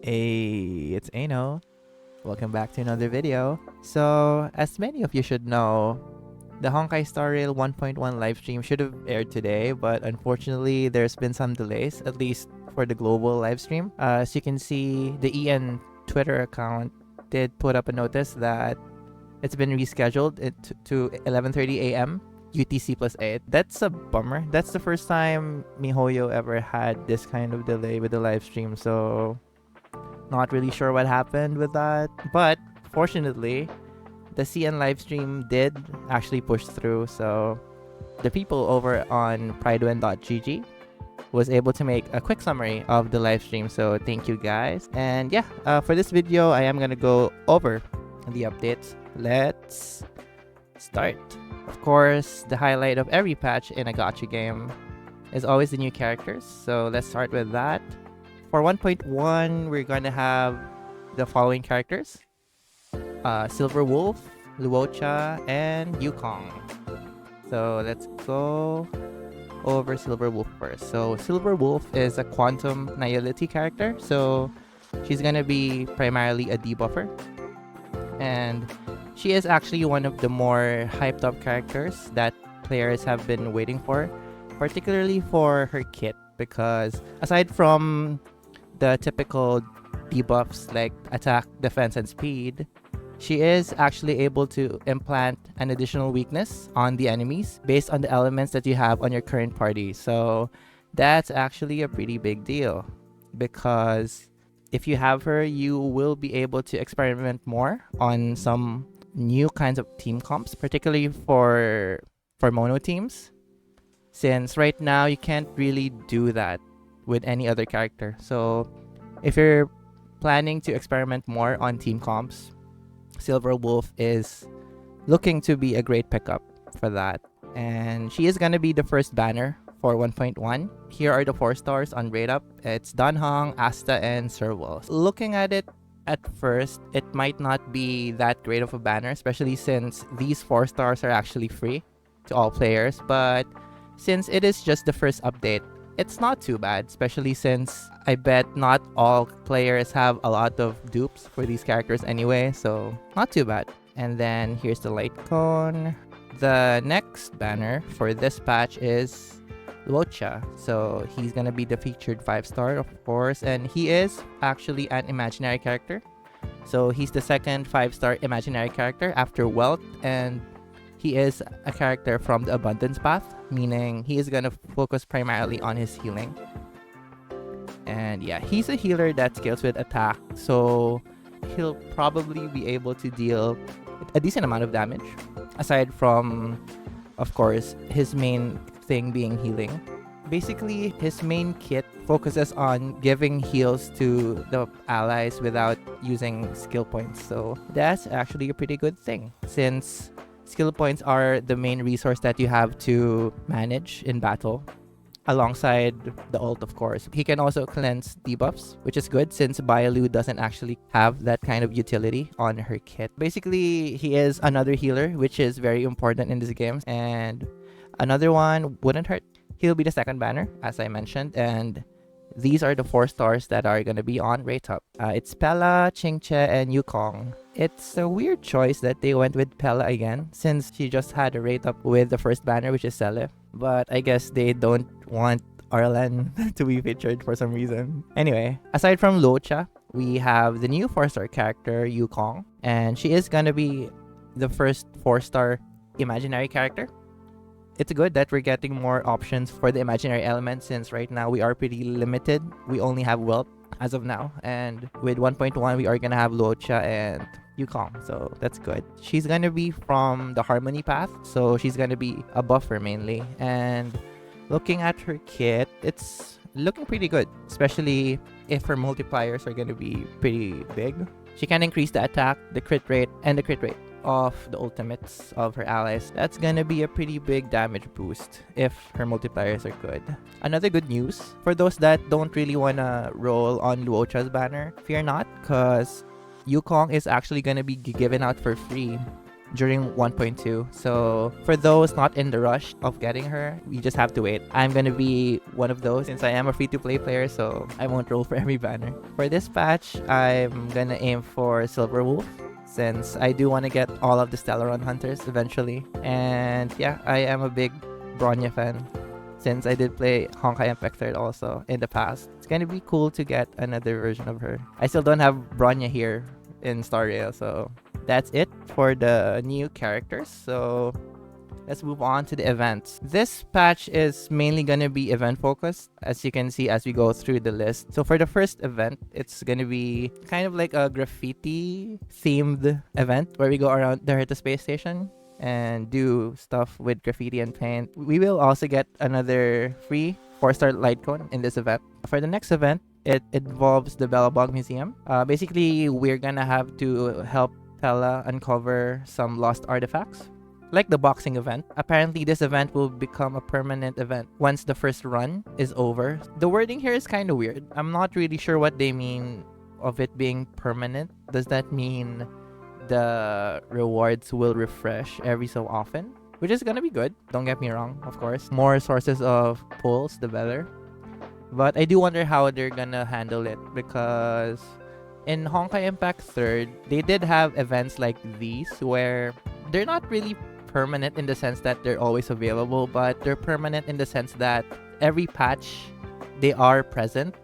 Hey, it's Ano. Welcome back to another video. So, as many of you should know, the Honkai Star Rail 1.1 livestream should have aired today, but unfortunately, there's been some delays, at least for the global livestream. As you can see, the EN Twitter account did put up a notice that it's been rescheduled to 11:30 a.m. UTC +8. That's a bummer. That's the first time MiHoYo ever had this kind of delay with the livestream, so not really sure what happened with that. But fortunately, the CN livestream did actually push through, so the people over on pridewin.gg was able to make a quick summary of the livestream, so thank you guys. And yeah, for this video, I am gonna go over the updates. Let's start. Of course, the highlight of every patch in a gacha game is always the new characters, so let's start with that. For 1.1, we're gonna have the following characters: Silver Wolf, Luocha, and Yukong. So let's go over Silver Wolf first. So Silver Wolf is a quantum nihility character, so she's gonna be primarily a debuffer, and she is actually one of the more hyped up characters that players have been waiting for, particularly for her kit, because aside from the typical debuffs like attack, defense, and speed, she is actually able to implant an additional weakness on the enemies based on the elements that you have on your current party. So that's actually a pretty big deal, because if you have her, you will be able to experiment more on some new kinds of team comps, particularly for mono teams, since right now you can't really do that with any other character. So if you're planning to experiment more on team comps, Silver Wolf is looking to be a great pickup for that. And she is gonna be the first banner for 1.1. Here are the 4 stars on rate up. It's Danhong, Asta, and Serval. Looking at it at first, it might not be that great of a banner, especially since these 4 stars are actually free to all players. But since it is just the first update, it's not too bad, especially since I bet not all players have a lot of dupes for these characters anyway, so not too bad. And then here's the light cone. The next banner for this patch is Luocha. So he's gonna be the featured 5-star, of course, and he is actually an imaginary character. So he's the second 5-star imaginary character after Wealth, and he is a character from the Abundance Path, meaning he is gonna focus primarily on his healing. And yeah, he's a healer that scales with attack, so he'll probably be able to deal a decent amount of damage, aside from, of course, his main thing being healing. Basically, his main kit focuses on giving heals to the allies without using skill points, so that's actually a pretty good thing, since skill points are the main resource that you have to manage in battle, alongside the ult, of course. He can also cleanse debuffs, which is good since Bailu doesn't actually have that kind of utility on her kit. Basically, he is another healer, which is very important in this game, and another one wouldn't hurt. He'll be the second banner, as I mentioned, and these are the 4 stars that are gonna be on rate up. It's Pella, Chingche, and Yukong. It's a weird choice that they went with Pella again, since she just had a rate up with the first banner, which is Sele. But I guess they don't want Arlan to be featured for some reason. Anyway, aside from Luocha, we have the new 4-star character, Yukong, and she is gonna be the first 4-star imaginary character. It's good that we're getting more options for the imaginary element, since right now we are pretty limited. We only have Wealth as of now, and with 1.1 we are gonna have Luocha and Yukong, so that's good. She's gonna be from the Harmony path, so she's gonna be a buffer mainly. And looking at her kit, it's looking pretty good, especially if her multipliers are gonna be pretty big. She can increase the attack, the crit rate, and the crit rate of the ultimates of her allies. That's gonna be a pretty big damage boost if her multipliers are good. Another good news for those that don't really wanna roll on Luocha's banner, fear not, cause Yukong is actually gonna be given out for free during 1.2. So for those not in the rush of getting her, we just have to wait. I'm gonna be one of those since I am a free-to-play player, so I won't roll for every banner. For this patch, I'm gonna aim for Silver Wolf since I do want to get all of the Stellaron Hunters eventually. And yeah, I am a big Bronya fan since I did play Honkai Impact 3rd also in the past. It's gonna be cool to get another version of her. I still don't have Bronya here in Star Rail, so that's it for the new characters. So let's move on to the events. This patch is mainly gonna be event focused, as you can see as we go through the list. So for the first event, it's gonna be kind of like a graffiti themed event where we go around the Herta space station and do stuff with graffiti and paint. We will also get another free 4-star light cone in this event. For the next event, it involves the Bellabog Museum. Basically, we're gonna have to help Tella uncover some lost artifacts. Like the boxing event, apparently this event will become a permanent event once the first run is over. The wording here is kind of weird. I'm not really sure what they mean of it being permanent. Does that mean the rewards will refresh every so often? Which is gonna be good, don't get me wrong, of course. More sources of pulls, the better. But I do wonder how they're gonna handle it because in Honkai Impact 3rd, they did have events like these where they're not really permanent in the sense that they're always available, but they're permanent in the sense that every patch they are present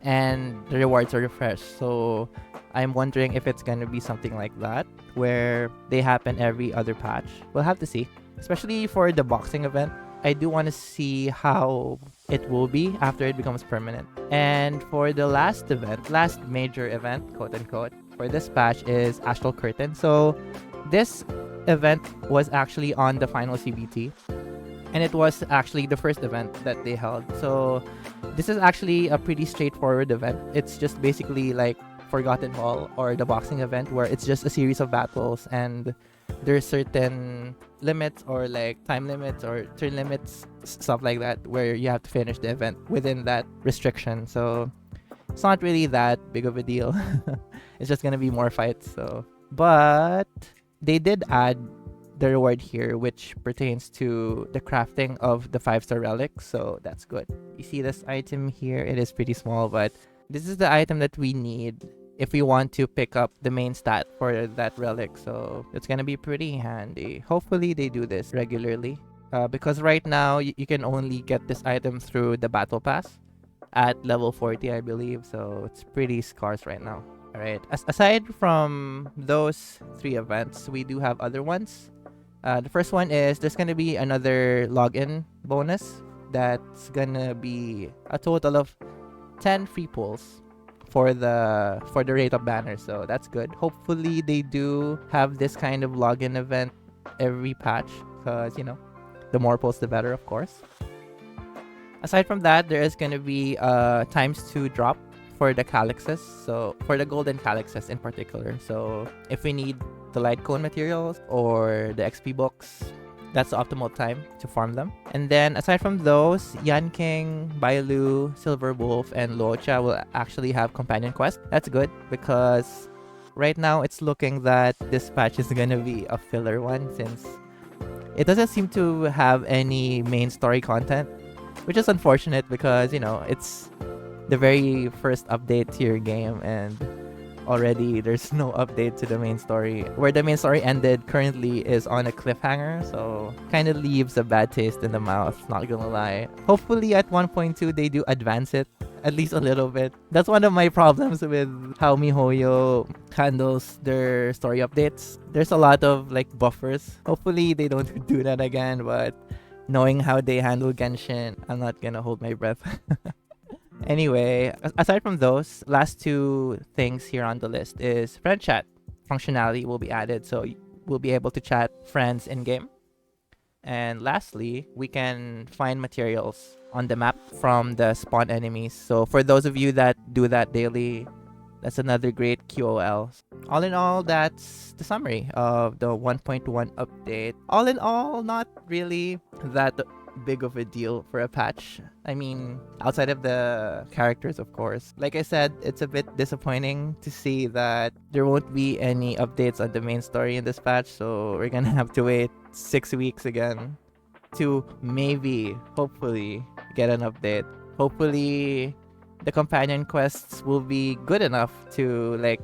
and the rewards are refreshed. So I'm wondering if it's gonna be something like that where they happen every other patch. We'll have to see. Especially for the boxing event, I do want to see how it will be after it becomes permanent. And for the last event, last major event, quote unquote, for this patch is Astral Curtain. So this event was actually on the final CBT, and it was actually the first event that they held. So this is actually a pretty straightforward event. It's just basically like Forgotten Hall or the boxing event where it's just a series of battles and there's certain limits or like time limits or turn limits, stuff like that, where you have to finish the event within that restriction. So it's not really that big of a deal. It's just gonna be more fights. So, but they did add the reward here, which pertains to the crafting of the 5-star relic. So that's good. You see this item here? It is pretty small, but this is the item that we need if we want to pick up the main stat for that relic. So it's gonna be pretty handy. Hopefully they do this regularly, because right now you can only get this item through the battle pass at level 40, I believe. So it's pretty scarce right now. All right, aside from those 3 events, we do have other ones. The first one is there's gonna be another login bonus that's gonna be a total of 10 free pulls for the rate of banners. So that's good. Hopefully they do have this kind of login event every patch, because you know, the more pulls the better, of course. Aside from that, there is going to be ×2 drop for the calyxes, so for the golden calyxes in particular. So if we need the light cone materials or the XP books, that's the optimal time to farm them. And then aside from those, Yan King, Bailu, Silver Wolf, and Locha will actually have companion quest. That's good because right now it's looking that this patch is gonna be a filler one since it doesn't seem to have any main story content, which is unfortunate because, you know, it's the very first update to your game and already there's no update to the main story. Where the main story ended currently is on a cliffhanger, so kind of leaves a bad taste in the mouth, not gonna lie. Hopefully at 1.2 they do advance it at least a little bit. That's one of my problems with how MiHoYo handles their story updates. There's a lot of like buffers. Hopefully they don't do that again, but knowing how they handle Genshin, I'm not gonna hold my breath. Anyway, aside from those, last 2 things here on the list is friend chat functionality will be added, so we'll be able to chat friends in game. And lastly, we can find materials on the map from the spawn enemies. So for those of you that do that daily, that's another great QOL. All in all, that's the summary of the 1.1 update. All in all, not really that big of a deal for a patch. I mean, outside of the characters, of course. Like I said, it's a bit disappointing to see that there won't be any updates on the main story in this patch, so we're gonna have to wait 6 weeks again to maybe, hopefully, get an update. Hopefully, the companion quests will be good enough to like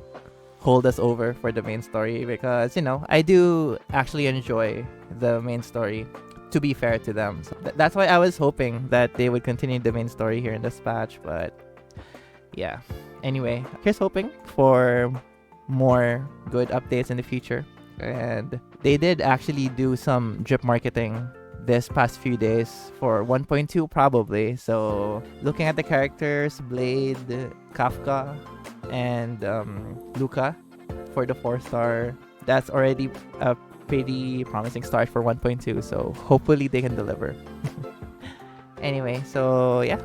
hold us over for the main story, because I do actually enjoy the main story, to be fair to them. So that's why I was hoping that they would continue the main story here in this patch, but yeah. Anyway, here's hoping for more good updates in the future. And they did actually do some drip marketing this past few days for 1.2 probably. So looking at the characters, Blade, Kafka, and Luca for the 4-star, that's already a pretty promising start for 1.2. So hopefully they can deliver. Anyway, so yeah.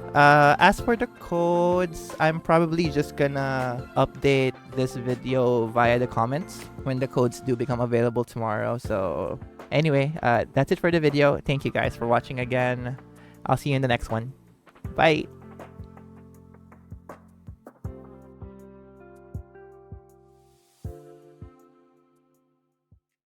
As for the codes, I'm probably just gonna update this video via the comments when the codes do become available tomorrow. So anyway, that's it for the video. Thank you guys for watching again. I'll see you in the next one. Bye!